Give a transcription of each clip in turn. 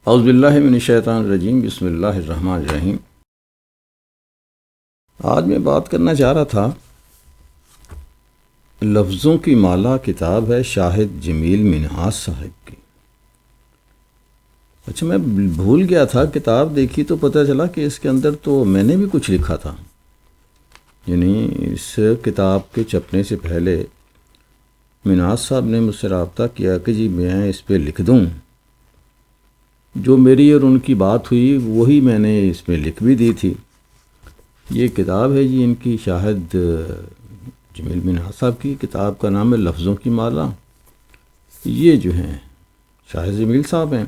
اعوذ باللہ من الشیطان الرجیم، بسم اللہ الرحمن الرحیم۔ آج میں بات کرنا چاہ رہا تھا، لفظوں کی مالا کتاب ہے شاہد جمیل منہاس صاحب کی۔ اچھا، میں بھول گیا تھا، کتاب دیکھی تو پتہ چلا کہ اس کے اندر تو میں نے بھی کچھ لکھا تھا، یعنی اس کتاب کے چھپنے سے پہلے منہاس صاحب نے مجھ سے رابطہ کیا کہ جی میں اس پہ لکھ دوں۔ جو میری اور ان کی بات ہوئی وہی میں نے اس میں لکھ بھی دی تھی۔ یہ کتاب ہے جی ان کی، شاہد جمیل منہاس صاحب کی کتاب کا نام ہے لفظوں کی مالا۔ یہ جو ہیں شاہد جمیل صاحب ہیں۔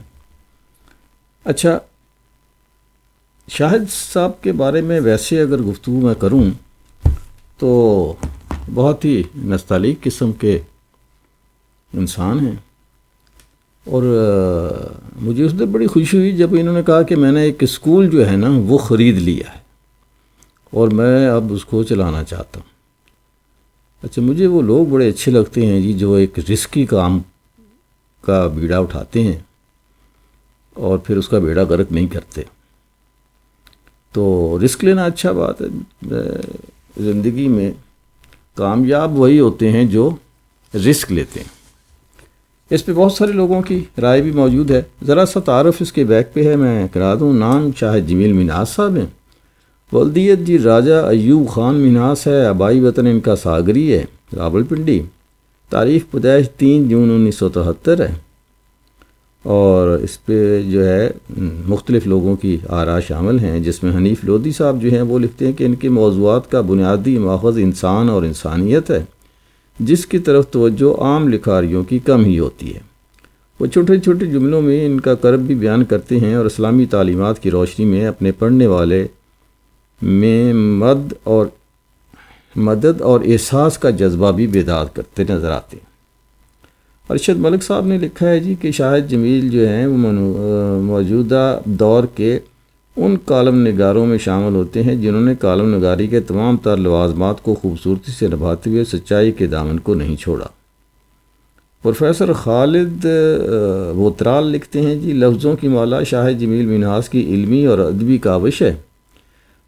اچھا، شاہد صاحب کے بارے میں ویسے اگر گفتگو میں کروں تو بہت ہی نستعلیق قسم کے انسان ہیں، اور مجھے اس دن بڑی خوشی ہوئی جب انہوں نے کہا کہ میں نے ایک اسکول جو ہے نا وہ خرید لیا ہے اور میں اب اس کو چلانا چاہتا ہوں۔ اچھا، مجھے وہ لوگ بڑے اچھے لگتے ہیں جی جو ایک رسکی کام کا بیڑا اٹھاتے ہیں اور پھر اس کا بیڑا غرق نہیں کرتے۔ تو رسک لینا اچھا بات ہے، زندگی میں کامیاب وہی ہوتے ہیں جو رسک لیتے ہیں۔ اس پہ بہت سارے لوگوں کی رائے بھی موجود ہے، ذرا سا تعارف اس کے بیک پہ ہے، میں کرا دوں۔ نام شاہد جمیل منہاس صاحب ہیں، ولدیت جی راجہ ایوب خان منہاس ہے، آبائی وطن ان کا ساگری ہے، راولپنڈی۔ تاریخ پیدائش 3 جون 1973 ہے، اور اس پہ جو ہے مختلف لوگوں کی آراء شامل ہیں، جس میں حنیف لودھی صاحب جو ہیں وہ لکھتے ہیں کہ ان کے موضوعات کا بنیادی ماخذ انسان اور انسانیت ہے، جس کی طرف توجہ عام لکھاریوں کی کم ہی ہوتی ہے۔ وہ چھوٹے چھوٹے جملوں میں ان کا کرب بھی بیان کرتے ہیں اور اسلامی تعلیمات کی روشنی میں اپنے پڑھنے والے میں مدد اور احساس کا جذبہ بھی بیدار کرتے نظر آتے ہیں۔ ارشد ملک صاحب نے لکھا ہے جی کہ شاہد جمیل جو ہیں وہ موجودہ دور کے ان کالم نگاروں میں شامل ہوتے ہیں جنہوں نے کالم نگاری کے تمام تر لوازمات کو خوبصورتی سے نبھاتے ہوئے سچائی کے دامن کو نہیں چھوڑا۔ پروفیسر خالد بوترال لکھتے ہیں جی لفظوں کی مالا شاہد جمیل منہاس کی علمی اور ادبی کاوش ہے۔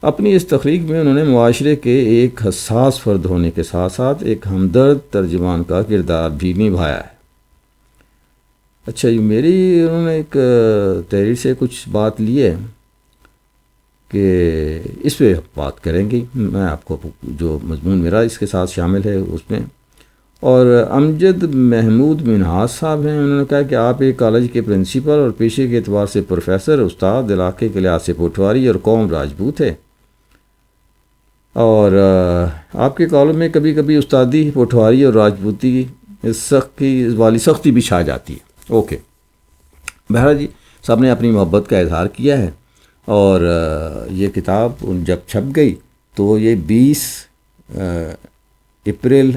اپنی اس تخلیق میں انہوں نے معاشرے کے ایک حساس فرد ہونے کے ساتھ ساتھ ایک ہمدرد ترجمان کا کردار بھی نبھایا ہے۔ اچھا، یہ میری انہوں نے ایک تحریر سے کچھ بات لی ہے کہ اس پہ بات کریں گے، میں آپ کو جو مضمون میرا اس کے ساتھ شامل ہے اس میں۔ اور امجد محمود منہاس صاحب ہیں، انہوں نے کہا کہ آپ ایک کالج کے پرنسپل اور پیشے کے اعتبار سے پروفیسر، استاد، علاقے کے لحاظ سے پٹواری اور قوم راجپوت ہے، اور آپ کے کالم میں کبھی کبھی استادی، پٹواری اور راجپوتی والی سختی بھی چھا جاتی ہے۔ اوکے، بہرحال جی صاحب نے اپنی محبت کا اظہار کیا ہے، اور یہ کتاب جب چھپ گئی تو یہ 20 اپریل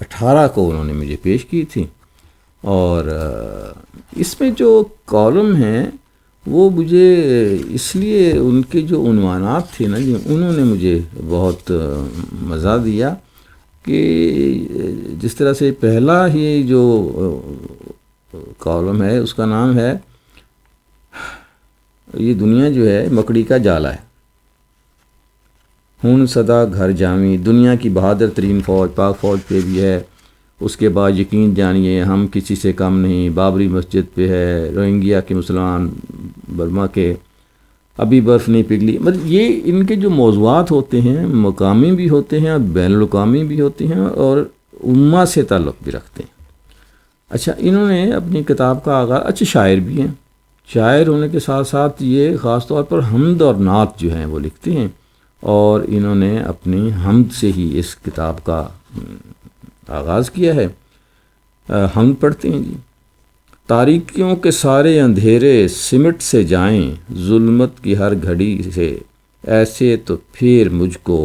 18 کو انہوں نے مجھے پیش کی تھی، اور اس میں جو کالم ہیں وہ مجھے اس لیے ان کے جو عنوانات تھے نا جی، انہوں نے مجھے بہت مزہ دیا کہ جس طرح سے پہلا ہی جو کالم ہے اس کا نام ہے یہ دنیا جو ہے مکڑی کا جالا ہے، ہن صدا گھر جامی، دنیا کی بہادر ترین فوج، پاک فوج پہ بھی ہے، اس کے بعد یقین جانیے ہم کسی سے کم نہیں، بابری مسجد پہ ہے، روہنگیا کے مسلمان، برما کے ابھی برف نہیں پگھلی۔ مطلب یہ ان کے جو موضوعات ہوتے ہیں مقامی بھی ہوتے ہیں اور بین الاقوامی بھی ہوتے ہیں اور امہ سے تعلق بھی رکھتے ہیں۔ اچھا، انہوں نے اپنی کتاب کا آغاز، اچھا شاعر بھی ہیں، شاعر ہونے کے ساتھ ساتھ یہ خاص طور پر حمد اور نعت جو ہیں وہ لکھتے ہیں، اور انہوں نے اپنی حمد سے ہی اس کتاب کا آغاز کیا ہے۔ حمد پڑھتے ہیں جی۔ تاریکیوں کے سارے اندھیرے سمٹ سے جائیں، ظلمت کی ہر گھڑی سے ایسے تو پھر مجھ کو،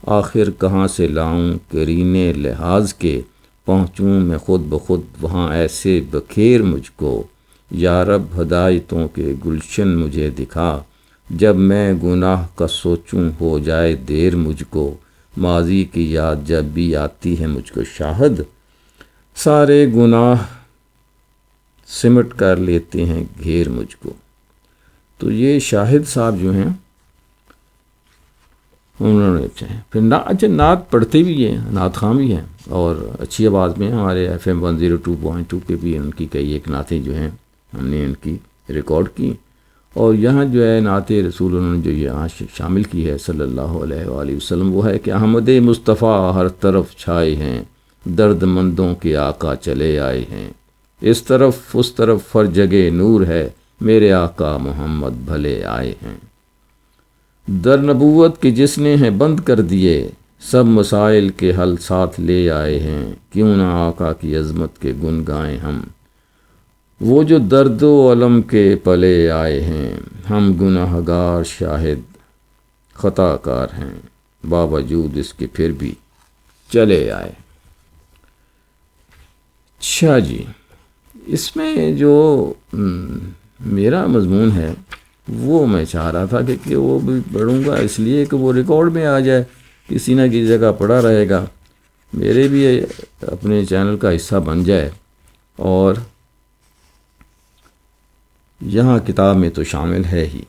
آخر کہاں سے لاؤں کرینے لحاظ کے، پہنچوں میں خود بخود وہاں ایسے بکھیر مجھ کو، یا رب ہدایتوں کے گلشن مجھے دکھا، جب میں گناہ کا سوچوں ہو جائے دیر مجھ کو، ماضی کی یاد جب بھی آتی ہے مجھ کو شاہد، سارے گناہ سمٹ کر لیتے ہیں گھیر مجھ کو۔ تو یہ شاہد صاحب جو ہیں انہوں نے پھر نعت پڑھتے بھی ہیں، نعت خواں بھی ہیں، اور اچھی آواز میں ہمارے FM 102.2 پہ بھی ان کی کئی ایک نعتیں جو ہیں ہم نے ان کی ریکارڈ کی، اور یہاں جو ہے نعت رسول انہوں نے جو یہاں شامل کی ہے صلی اللہ علیہ وآلہ وسلم، وہ ہے کہ احمد مصطفیٰ ہر طرف چھائے ہیں، درد مندوں کے آقا چلے آئے ہیں، اس طرف اس طرف ہر جگہ نور ہے، میرے آقا محمد بھلے آئے ہیں۔ در نبوت کے جس نے ہیں بند کر دیے، سب مسائل کے حل ساتھ لے آئے ہیں، کیوں نہ آقا کی عظمت کے گن گائیں ہم، وہ جو درد و علم کے پلے آئے ہیں، ہم گناہ گار شاہد خطا کار ہیں، باوجود اس کے پھر بھی چلے آئے۔ اچھا جی، اس میں جو میرا مضمون ہے وہ میں چاہ رہا تھا کہ وہ بھی پڑھوں گا، اس لیے کہ وہ ریکارڈ میں آ جائے، کسی نہ کسی جگہ پڑا رہے گا، میرے بھی اپنے چینل کا حصہ بن جائے، اور یہاں کتاب میں تو شامل ہے ہی۔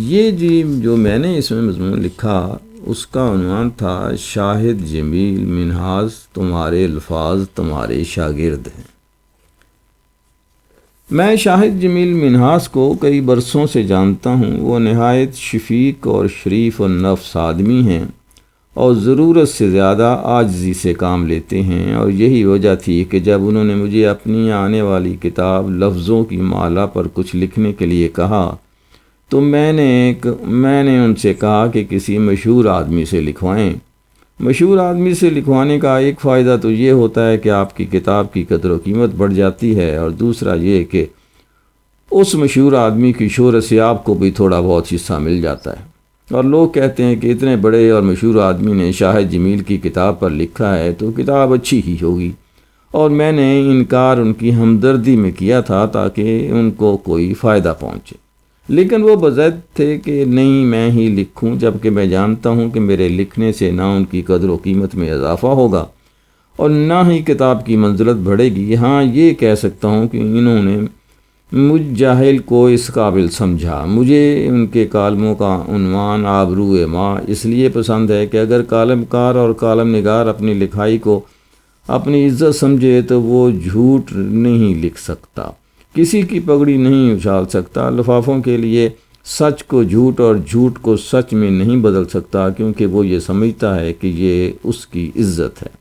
یہ جی جو میں نے اس میں مضمون لکھا اس کا عنوان تھا شاہد جمیل منہاس تمہارے الفاظ تمہارے شاگرد ہیں۔ میں شاہد جمیل منہاس کو کئی برسوں سے جانتا ہوں، وہ نہایت شفیق اور شریف النفس آدمی ہیں، اور ضرورت سے زیادہ عاجزی سے کام لیتے ہیں، اور یہی وجہ تھی کہ جب انہوں نے مجھے اپنی آنے والی کتاب لفظوں کی مالا پر کچھ لکھنے کے لیے کہا تو میں نے ان سے کہا کہ کسی مشہور آدمی سے لکھوائیں۔ مشہور آدمی سے لکھوانے کا ایک فائدہ تو یہ ہوتا ہے کہ آپ کی کتاب کی قدر و قیمت بڑھ جاتی ہے، اور دوسرا یہ کہ اس مشہور آدمی کی شہرت سے آپ کو بھی تھوڑا بہت حصہ مل جاتا ہے، اور لوگ کہتے ہیں کہ اتنے بڑے اور مشہور آدمی نے شاہد جمیل کی کتاب پر لکھا ہے تو کتاب اچھی ہی ہوگی، اور میں نے انکار ان کی ہمدردی میں کیا تھا تاکہ ان کو کوئی فائدہ پہنچے، لیکن وہ بضد تھے کہ نہیں میں ہی لکھوں، جبکہ میں جانتا ہوں کہ میرے لکھنے سے نہ ان کی قدر و قیمت میں اضافہ ہوگا اور نہ ہی کتاب کی منزلت بڑھے گی۔ ہاں یہ کہہ سکتا ہوں کہ انہوں نے مجھ جاہل کو اس قابل سمجھا۔ مجھے ان کے کالموں کا عنوان آبروئے ماں اس لیے پسند ہے کہ اگر کالم کار اور کالم نگار اپنی لکھائی کو اپنی عزت سمجھے تو وہ جھوٹ نہیں لکھ سکتا، کسی کی پگڑی نہیں اچھال سکتا، لفافوں کے لیے سچ کو جھوٹ اور جھوٹ کو سچ میں نہیں بدل سکتا، کیونکہ وہ یہ سمجھتا ہے کہ یہ اس کی عزت ہے۔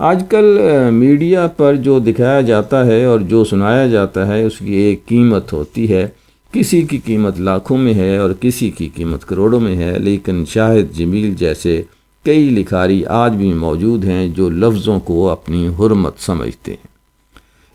آج کل میڈیا پر جو دکھایا جاتا ہے اور جو سنایا جاتا ہے اس کی ایک قیمت ہوتی ہے، کسی کی قیمت لاکھوں میں ہے اور کسی کی قیمت کروڑوں میں ہے، لیکن شاہد جمیل جیسے کئی لکھاری آج بھی موجود ہیں جو لفظوں کو اپنی حرمت سمجھتے ہیں۔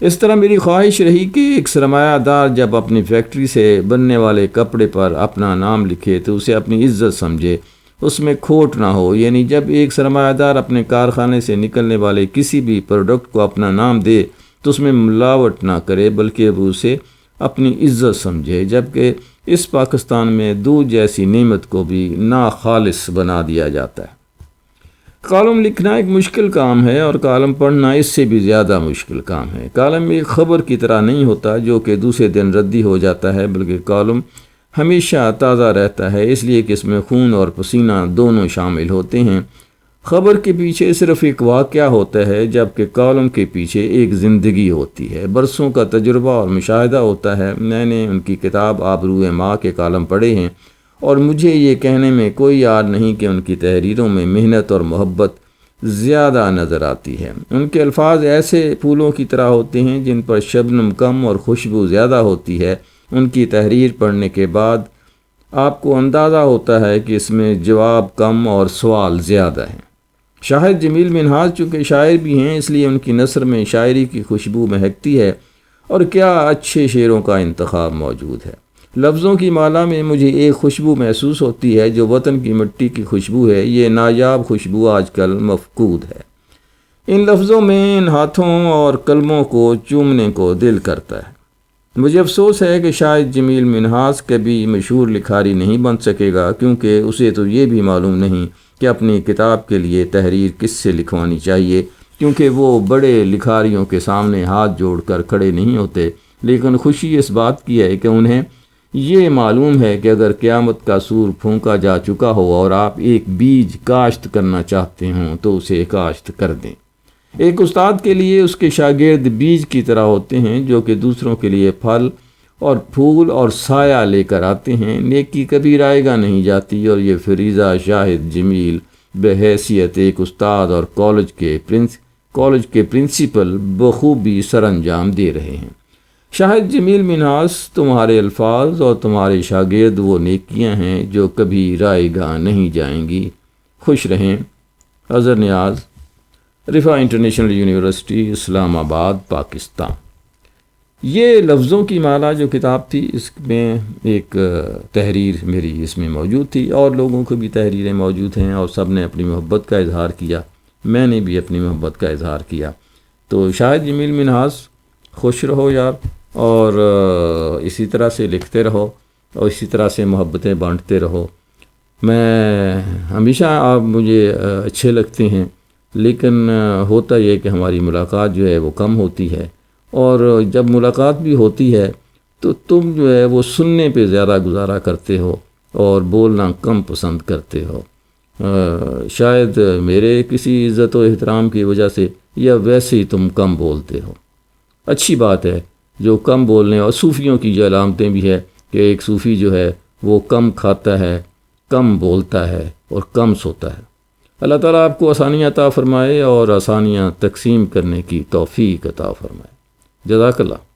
اس طرح میری خواہش رہی کہ ایک سرمایہ دار جب اپنی فیکٹری سے بننے والے کپڑے پر اپنا نام لکھے تو اسے اپنی عزت سمجھے، اس میں کھوٹ نہ ہو، یعنی جب ایک سرمایہ دار اپنے کارخانے سے نکلنے والے کسی بھی پروڈکٹ کو اپنا نام دے تو اس میں ملاوٹ نہ کرے بلکہ وہ اسے اپنی عزت سمجھے، جبکہ اس پاکستان میں دودھ جیسی نعمت کو بھی ناخالص بنا دیا جاتا ہے۔ کالم لکھنا ایک مشکل کام ہے اور کالم پڑھنا اس سے بھی زیادہ مشکل کام ہے۔ کالم ایک خبر کی طرح نہیں ہوتا جو کہ دوسرے دن ردی ہو جاتا ہے، بلکہ کالم ہمیشہ تازہ رہتا ہے، اس لیے کہ اس میں خون اور پسینہ دونوں شامل ہوتے ہیں۔ خبر کے پیچھے صرف ایک واقعہ ہوتا ہے، جبکہ کالم کے پیچھے ایک زندگی ہوتی ہے، برسوں کا تجربہ اور مشاہدہ ہوتا ہے۔ میں نے ان کی کتاب آبروئے ماں کے کالم پڑھے ہیں، اور مجھے یہ کہنے میں کوئی یاد نہیں کہ ان کی تحریروں میں محنت اور محبت زیادہ نظر آتی ہے۔ ان کے الفاظ ایسے پھولوں کی طرح ہوتے ہیں جن پر شبنم کم اور خوشبو زیادہ ہوتی ہے۔ ان کی تحریر پڑھنے کے بعد آپ کو اندازہ ہوتا ہے کہ اس میں جواب کم اور سوال زیادہ ہیں۔ شاہد جمیل منہاس چونکہ شاعر بھی ہیں، اس لیے ان کی نثر میں شاعری کی خوشبو مہکتی ہے، اور کیا اچھے شعروں کا انتخاب موجود ہے۔ لفظوں کی مالا میں مجھے ایک خوشبو محسوس ہوتی ہے جو وطن کی مٹی کی خوشبو ہے۔ یہ نایاب خوشبو آج کل مفقود ہے۔ ان لفظوں میں ان ہاتھوں اور قلموں کو چومنے کو دل کرتا ہے۔ مجھے افسوس ہے کہ شاید جمیل منہاس کبھی مشہور لکھاری نہیں بن سکے گا، کیونکہ اسے تو یہ بھی معلوم نہیں کہ اپنی کتاب کے لیے تحریر کس سے لکھوانی چاہیے، کیونکہ وہ بڑے لکھاریوں کے سامنے ہاتھ جوڑ کر کھڑے نہیں ہوتے، لیکن خوشی اس بات کی ہے کہ انہیں یہ معلوم ہے کہ اگر قیامت کا سور پھونکا جا چکا ہو اور آپ ایک بیج کاشت کرنا چاہتے ہوں تو اسے کاشت کر دیں۔ ایک استاد کے لیے اس کے شاگرد بیج کی طرح ہوتے ہیں جو کہ دوسروں کے لیے پھل اور پھول اور سایہ لے کر آتے ہیں۔ نیکی کبھی رائے گاہ نہیں جاتی، اور یہ فریضہ شاہد جمیل بحیثیت ایک استاد اور کالج کے پرنسپل بخوبی سر انجام دے رہے ہیں۔ شاہد جمیل منہاس، تمہارے الفاظ اور تمہارے شاگرد وہ نیکیاں ہیں جو کبھی رائے گاہ نہیں جائیں گی۔ خوش رہیں۔ اظہر نیاز، رفا انٹرنیشنل یونیورسٹی، اسلام آباد، پاکستان۔ یہ لفظوں کی مالا جو کتاب تھی، اس میں ایک تحریر میری اس میں موجود تھی، اور لوگوں کو بھی تحریریں موجود ہیں، اور سب نے اپنی محبت کا اظہار کیا، میں نے بھی اپنی محبت کا اظہار کیا۔ تو شاہد جمیل منہاس، خوش رہو یار، اور اسی طرح سے لکھتے رہو اور اسی طرح سے محبتیں بانٹتے رہو۔ میں ہمیشہ آپ مجھے اچھے لگتے ہیں، لیکن ہوتا یہ کہ ہماری ملاقات جو ہے وہ کم ہوتی ہے، اور جب ملاقات بھی ہوتی ہے تو تم جو ہے وہ سننے پہ زیادہ گزارا کرتے ہو اور بولنا کم پسند کرتے ہو۔ شاید میرے کسی عزت و احترام کی وجہ سے، یا ویسے ہی تم کم بولتے ہو۔ اچھی بات ہے جو کم بولنے، اور صوفیوں کی جو علامتیں بھی ہے کہ ایک صوفی جو ہے وہ کم کھاتا ہے، کم بولتا ہے اور کم سوتا ہے۔ اللہ تعالیٰ آپ کو آسانیاں عطا فرمائے اور آسانیاں تقسیم کرنے کی توفیق عطا فرمائے۔ جزاک اللہ۔